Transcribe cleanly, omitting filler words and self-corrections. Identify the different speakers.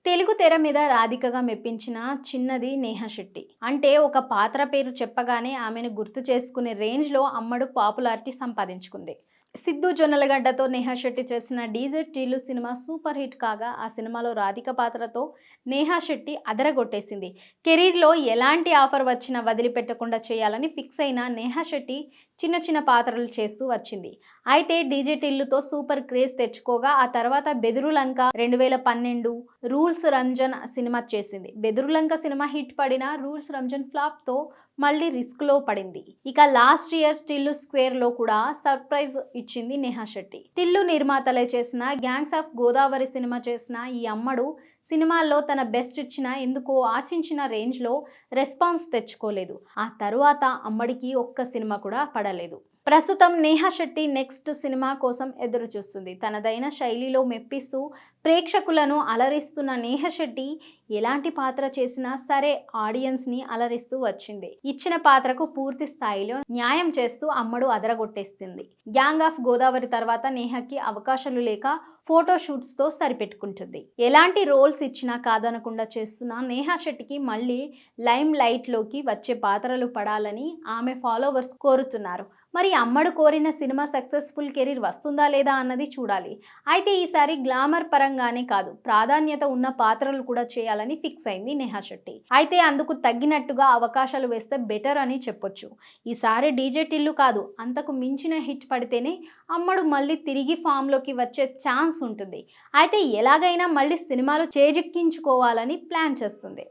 Speaker 1: తెలుగు తెర మీద రాధికగా మెప్పించిన చిన్నది నేహా శెట్టి. అంటే ఒక పాత్ర పేరు చెప్పగానే ఆమెను గుర్తు చేసుకునే రేంజ్‌లో అమ్మడు పాపులారిటీ సంపాదించుకుంది. 'సిద్ధు జొన్నలగడ్డ'తో నేహా శెట్టి చేసిన 'DJ Tillu' cinema super hit కాగా, ఆ సినిమాలో రాధిక పాత్రతో నేహా శెట్టి అదరగొట్టేసింది. కెరీర్‌లో ఎలాంటి ఆఫర్ వచ్చినా వదిలిపెట్టకుండా చేయాలని ఫిక్స్ అయిన నేహా శెట్టి చిన్న చిన్న పాత్రలు చేస్తూ వచ్చింది. అయితే 'డీజే టిల్లు'తో సూపర్ క్రేజ్ తెచ్చుకోగా, ఆ తర్వాత 'బెదురులంక' 2012, 'రూల్స్ రంజన్' సినిమా చేసింది. 'బెదురులంక' సినిమా హిట్ పడినా 'రూల్స్ రంజన్' ఫ్లాప్‌తో మళ్ళీ రిస్క్‌లో పడింది. ఇక లాస్ట్ ఇయర్ 'టిల్లు స్క్వేర్'లో కూడా సర్ప్రైజ్ ఇచ్చింది నేహా శెట్టి. టిల్లు నిర్మాతలే చేసిన 'గ్యాంగ్స్ ఆఫ్ గోదావరి' సినిమా చేసిన ఈ అమ్మడు సినిమాల్లో తన బెస్ట్ ఇచ్చినా ఎందుకో ఆశించిన రేంజ్‌లో రెస్పాన్స్ తెచ్చుకోలేదు. ఆ తరువాత అమ్మడికి ఒక్క సినిమా కూడా పడలేదు. ప్రస్తుతం నేహా శెట్టి నెక్స్ట్ సినిమా కోసం ఎదురు చూస్తుంది. తనదైన శైలిలో మెప్పిస్తూ ప్రేక్షకులను అలరిస్తున్న నేహా శెట్టి ఎలాంటి పాత్ర చేసినా సరే ఆడియన్స్‌ని అలరిస్తూ వచ్చింది. ఇచ్చిన పాత్రకు పూర్తి స్థాయిలో న్యాయం చేస్తూ అమ్మడు అదరగొట్టేస్తుంది. 'గ్యాంగ్ ఆఫ్ గోదావరి' తర్వాత నేహాకి అవకాశాలు లేక ఫోటో షూట్స్‌తో సరిపెట్టుకుంటుంది. ఎలాంటి రోల్స్ ఇచ్చినా కాదనకుండా చేస్తున్న నేహా శెట్టికి మళ్ళీ లైమ్ లైట్‌లోకి వచ్చే పాత్రలు పడాలని ఆమె ఫాలోవర్స్ కోరుతున్నారు. మరి అమ్మడు కోరిన సినిమా సక్సెస్‌ఫుల్ కెరీర్ వస్తుందా లేదా అన్నది చూడాలి. అయితే ఈసారి గ్లామర్ పరంగానే కాదు, ప్రాధాన్యత ఉన్న పాత్రలు కూడా చేయాలని ఫిక్స్ అయింది నేహా శెట్టి. అయితే అందుకు తగ్గినట్టుగా అవకాశాలు వేస్తే బెటర్ అని చెప్పొచ్చు. ఈసారి 'డీజే టిల్లు' కాదు, అంతకు మించిన హిట్ పడితేనే అమ్మడు మళ్ళీ తిరిగి ఫామ్‌లోకి వచ్చే ఛాన్స్ ఉంటుంది. అయితే ఎలాగైనా మళ్ళీ సినిమాలు చేజిక్కించుకోవాలని ప్లాన్ చేస్తుంది.